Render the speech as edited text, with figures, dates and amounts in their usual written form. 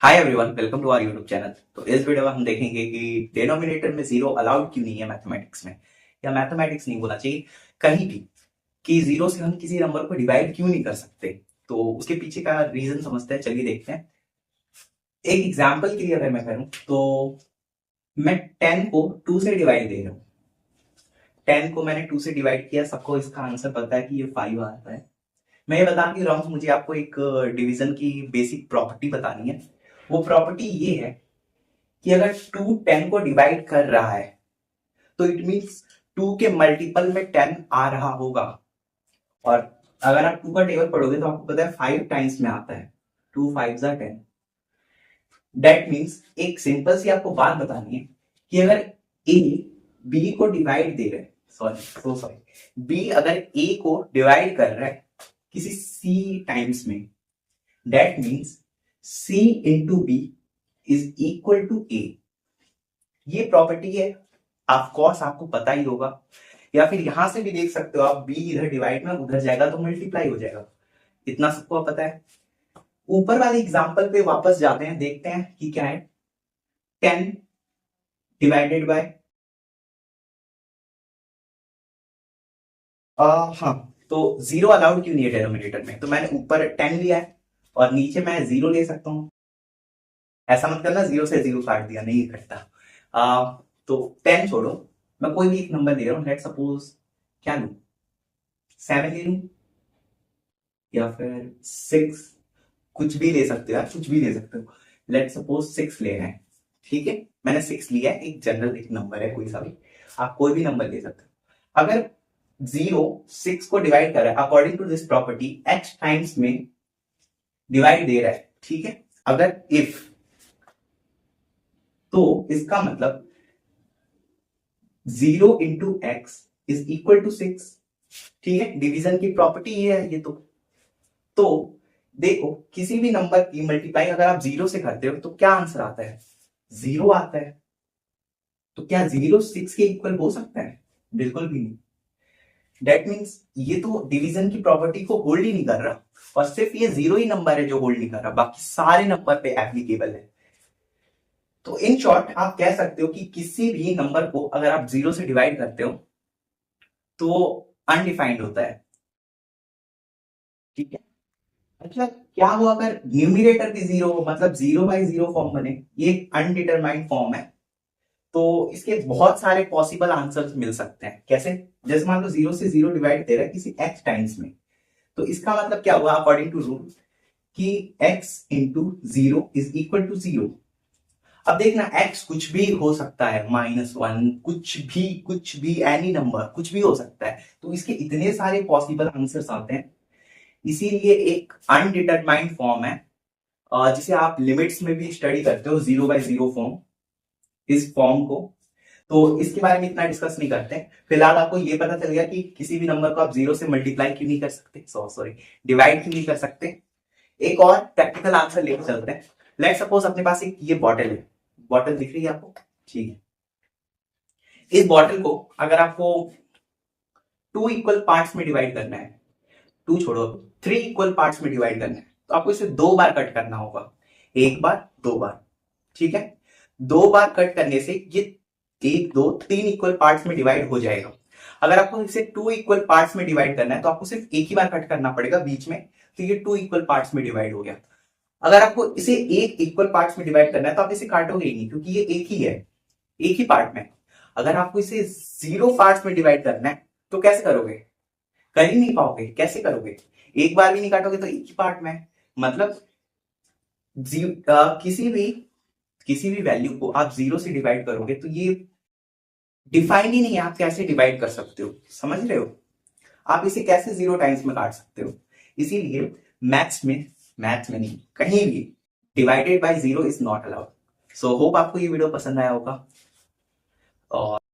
Hi everyone, welcome to our YouTube channel. तो इस video में हम देखेंगे कि डिनोमिनेटर में जीरो अलाउड क्यों नहीं है मैथमेटिक्स में, या मैथमेटिक्स नहीं बोलना चाहिए कहीं भी, कि जीरो से हम किसी नंबर को डिवाइड क्यों नहीं कर सकते। तो उसके पीछे का रीजन समझते हैं, चलिए देखते हैं। एक एग्जाम्पल के लिए अगर मैं करूं तो मैं 10 को 2 से डिवाइड दे रहा हूं। 10 को मैंने 2 से डिवाइड किया, सबको इसका आंसर पता है कि ये 5 आता है। मैं ये बता नहीं रहा हूं, मुझे आपको एक डिवीजन की बेसिक प्रॉपर्टी बतानी है। वो प्रॉपर्टी ये है कि अगर 2 10 को डिवाइड कर रहा है तो इट मींस 2 के मल्टीपल में 10 आ रहा होगा। और अगर आप 2 का टेबल पढ़ोगे तो आपको पता है 5 टाइम्स में आता है। 2 5 जा 10। दैट मीन्स एक सिंपल सी आपको बात बतानी है कि अगर ए बी को डिवाइड दे रहा है, सॉरी बी अगर ए को डिवाइड कर रहा है किसी सी टाइम्स में, that means C into B is equal to A. ये प्रॉपर्टी है, ऑफ कोर्स आपको पता ही होगा। या फिर यहां से भी देख सकते हो आप, बी इधर डिवाइड में उधर जाएगा तो मल्टीप्लाई हो जाएगा। इतना सबको पता है। ऊपर वाले एग्जांपल पे वापस जाते हैं, देखते हैं कि क्या है। 10 डिवाइडेड बाय हाँ, तो जीरो अलाउड क्यों नहीं है डिनोमिनेटर में। तो मैंने ऊपर 10 लिया है और नीचे मैं जीरो ले सकता हूं। ऐसा मत करना जीरो से जीरो काट दिया, नहीं कटता। तो 10 छोड़ो, मैं कोई भी एक नंबर ले रहा हूं। लेट सपोज क्या लू, 7 ले लू या फिर 6, कुछ भी ले सकते हो यार, कुछ भी ले सकते हो। लेट सपोज 6 ले रहे हैं, ठीक है। मैंने 6 लिया है, एक जनरल एक नंबर है कोई सा भी, आप कोई भी नंबर ले सकते हो। अगर जीरो 6 को डिवाइड कर रहा है according to this property x times में डिवाइड दे रहा है, ठीक है। अगर इफ, तो इसका मतलब 0 into x is equal to 6, ठीक है। डिवीजन की प्रॉपर्टी ये है ये। तो देखो, किसी भी नंबर की मल्टीप्लाई अगर आप जीरो से करते हो तो क्या आंसर आता है, जीरो आता है। तो क्या जीरो 6 के इक्वल हो सकता है? बिल्कुल भी नहीं। दैट मीन्स ये तो डिवीजन की प्रॉपर्टी को होल्ड ही नहीं कर रहा, और सिर्फ ये जीरो ही नंबर है जो होल्ड नहीं कर रहा, बाकी सारे नंबर पे एप्लीकेबल है। तो इन शॉर्ट आप कह सकते हो कि किसी भी नंबर को अगर आप जीरो से डिवाइड करते हो तो अनडिफाइंड होता है, ठीक है। अच्छा, क्या हुआ अगर न्यूमिनेटर भी जीरो हो, मतलब जीरो बाई जीरो फॉर्म बने। ये अनडिटरमाइंड फॉर्म है, तो इसके बहुत सारे पॉसिबल आंसर्स मिल सकते हैं। कैसे? जैसे मान लो जीरो से जीरो डिवाइड दे रहा है किसी एक्स टाइम्स में, तो इसका मतलब क्या हुआ अकॉर्डिंग टू रूल कि x into zero is equal to zero. अब देखना, x कुछ भी हो सकता है, -1, कुछ भी एनी नंबर कुछ भी हो सकता है। तो इसके इतने सारे पॉसिबल आंसर्स आते हैं, इसीलिए एक अनडिटरमाइंड फॉर्म है, जिसे आप लिमिट्स में भी स्टडी करते हो, जीरो बाय जीरो फॉर्म, इस फॉर्म को। तो इसके बारे में इतना डिस्कस नहीं करते हैं। फिलहाल आपको ये पता चल गया कि किसी भी नंबर को आप जीरो से मल्टीप्लाई क्यों नहीं कर सकते, सॉरी डिवाइड क्यों नहीं कर सकते। एक और प्रैक्टिकल आंसर लेके चलते हैं। लेट सपोज अपने पास एक ये बॉटल है, बॉटल दिख रही है आपको, ठीक है। इस बॉटल को अगर आपको 2 इक्वल पार्ट्स में डिवाइड करना है, 2 छोड़ो, 3 इक्वल पार्ट्स में डिवाइड करना है, तो आपको इसे 2 बार कट करना होगा। एक बार, 2 बार, ठीक है। 2 बार कट करने से ये 1 2 3 इक्वल पार्ट्स में डिवाइड हो जाएगा। अगर आपको इसे 2 इक्वल पार्ट्स में डिवाइड करना है तो आपको सिर्फ एक ही बार कट करना पड़ेगा बीच में, तो ये 2 इक्वल पार्ट्स में डिवाइड हो गया। अगर आपको इसे एक इक्वल पार्ट्स में डिवाइड करना है तो आप इसे काटोगे ही नहीं, क्योंकि ये एक ही है, एक ही पार्ट में। अगर आपको इसे 0 पार्ट्स में डिवाइड करना है तो कैसे करोगे? कर ही नहीं पाओगे। कैसे करोगे? एक बार भी नहीं काटोगे तो एक ही पार्ट में, मतलब किसी भी वैल्यू को आप 0 से डिवाइड करोगे तो ये डिफाइंड ही नहीं है, आप कैसे डिवाइड कर सकते हो, समझ रहे हो? आप इसे कैसे 0 टाइम्स में काट सकते हो? इसीलिए मैथ्स में नहीं, कहीं भी divided by zero is not allowed. So hope आपको ये वीडियो पसंद आया होगा। और